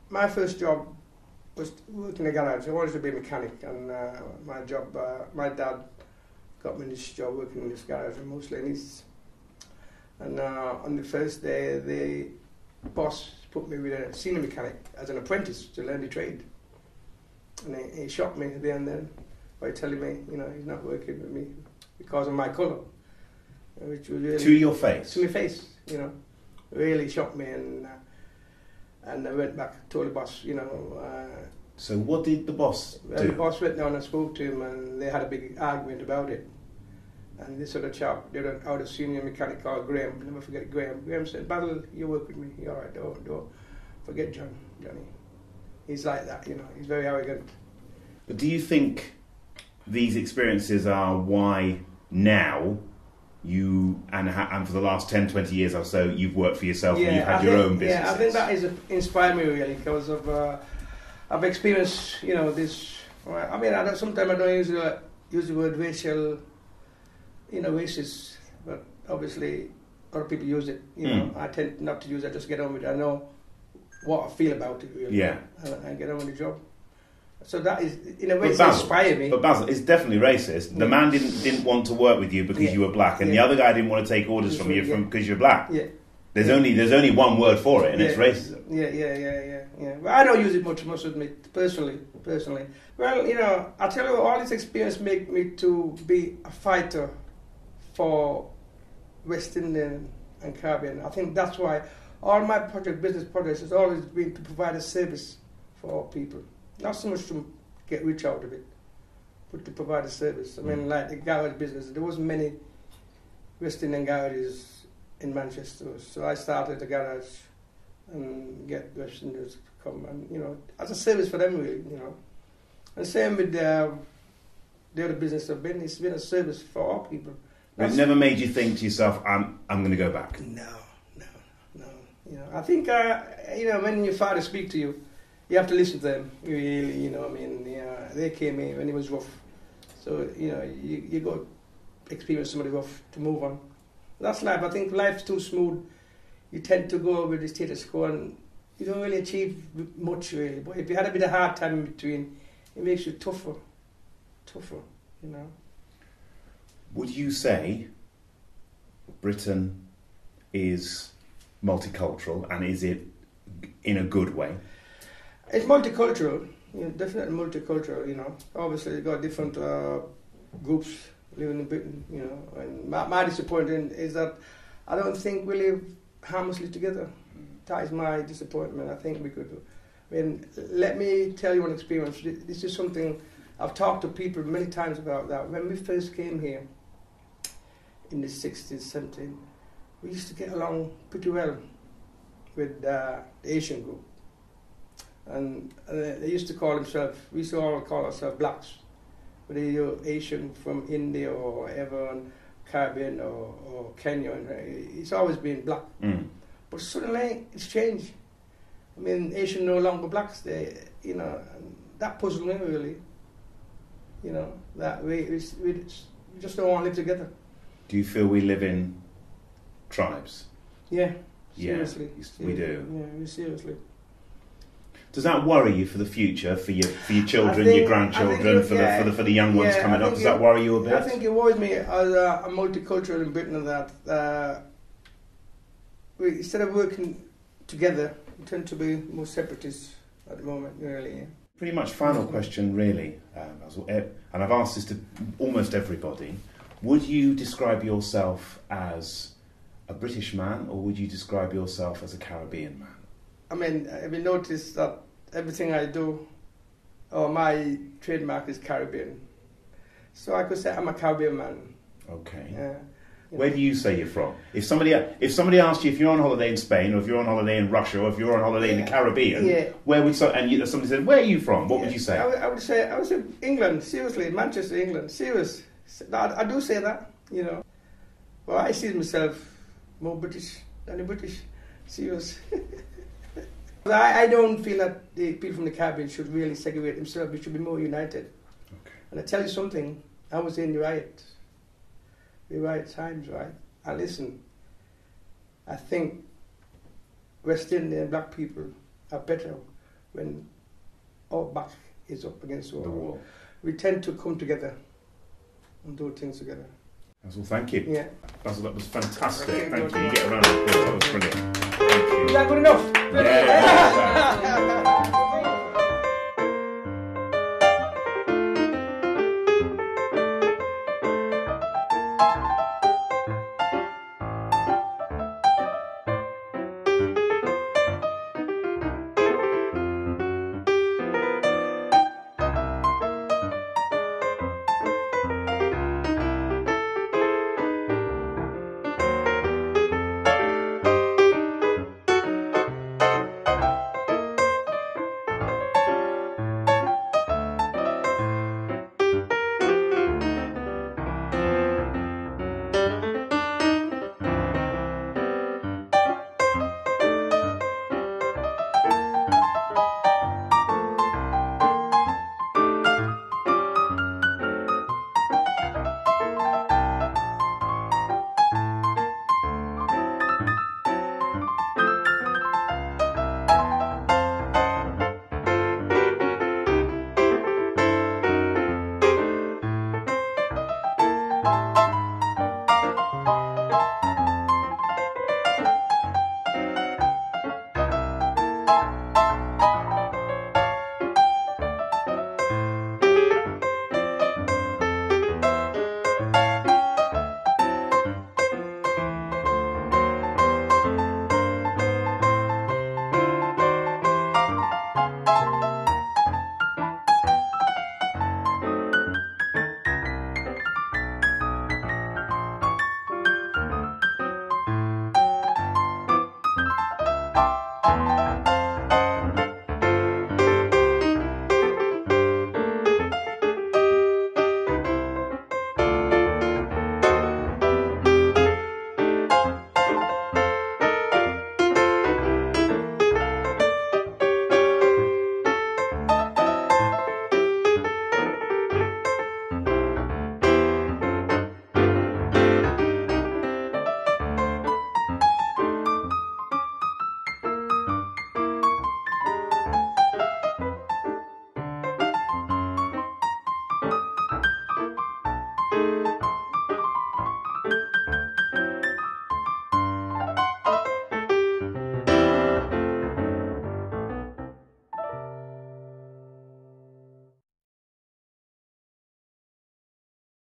my first job was working in a garage. I wanted to be a mechanic, and my dad got me this job working in this garage, mostly in East. And on the first day, the boss put me with a senior mechanic as an apprentice to learn the trade. And he shocked me there and then by telling me, he's not working with me because of my colour, which was really... To your face? To my face, really shocked me, and I went back, told the boss, So what did the boss do? The boss went down and spoke to him, and they had a big argument about it. And this other chap, they were out of senior mechanic called Graham, never forget Graham. Graham said, Basil, you work with me. You're all right, don't forget Johnny. He's like that, he's very arrogant. But do you think these experiences are why now you, and for the last 10, 20 years or so, you've worked for yourself and you've had your own business? Yeah, I think that is inspired me really, because of I've experienced, this. I mean, sometimes I don't use the word racial, racist, but obviously other people use it. I tend not to use it. Just get on with it. I know what I feel about it really. Yeah. And get on with the job. So that is, in a way, it's inspired me. But Basil, it's definitely racist. The man didn't want to work with you because you were black, and the other guy didn't want to take orders from you because you're black. Yeah. There's only one word for it, and it's racism. Yeah. But I don't use it much of me personally. Well, I tell you, all this experience make me to be a fighter for West Indian and Caribbean. I think that's why all my business projects, has always been to provide a service for all people. Not so much to get rich out of it, but to provide a service. I mean, like the garage business, there wasn't many West Indian garages in Manchester, so I started a garage and get West Indians to come, and as a service for them really, And same with the other business I've been. It's been a service for all people. It never made you think to yourself, I'm going to go back? No. I think, when your father speaks to you, you have to listen to them, really, they came in when it was rough. So, you got to experience somebody rough to move on. That's life. I think life's too smooth. You tend to go with the status quo and you don't really achieve much, really. But if you had a bit of hard time in between, it makes you tougher, Would you say Britain is multicultural, and is it in a good way? It's multicultural, definitely multicultural, Obviously, you've got different groups living in Britain, And my disappointment is that I don't think we live harmlessly together. That is my disappointment. I think we could. Let me tell you one experience. This is something I've talked to people many times about that. When we first came here in the 60s, 70s, we used to get along pretty well with the Asian group. And they used to call themselves, we used to all call ourselves blacks. Whether you're Asian from India or whatever, and Caribbean or Kenya, it's always been black. But suddenly it's changed. Asian no longer blacks. And that puzzled me really. That we just don't want to live together. Do you feel we live in tribes? Yeah, seriously. We do. Yeah, seriously. Does that worry you for the future, for your children, your grandchildren, for the young ones coming up? Does that worry you a bit? I think it worries me as a multicultural in Britain that we, instead of working together, we tend to be more separatists at the moment, really. Yeah. Pretty much final question, really, Basil, and I've asked this to almost everybody. Would you describe yourself as a British man, or would you describe yourself as a Caribbean man? Have you noticed that everything I do, my trademark is Caribbean. So I could say I'm a Caribbean man. Okay. Where do you say you're from? If somebody asked you if you're on holiday in Spain, or if you're on holiday in Russia, or if you're on holiday in the Caribbean, where would somebody said, "Where are you from?" What would you say? I would say England. Seriously, Manchester, England. Serious. I do say that. Well, I see myself more British than the British. Serious. I don't feel that the people from the Caribbean should really segregate themselves. We should be more united. Okay. And I tell you something, I was in the right times, right? And listen, I think West Indian black people are better when our back is up against the The wall, wall. we tend to come together and do things together. Basil, thank you. Yeah. Basil, that was fantastic. Okay, Thank good. you. You get a round of applause. That was brilliant. Thank you. Is that good enough? Yeah.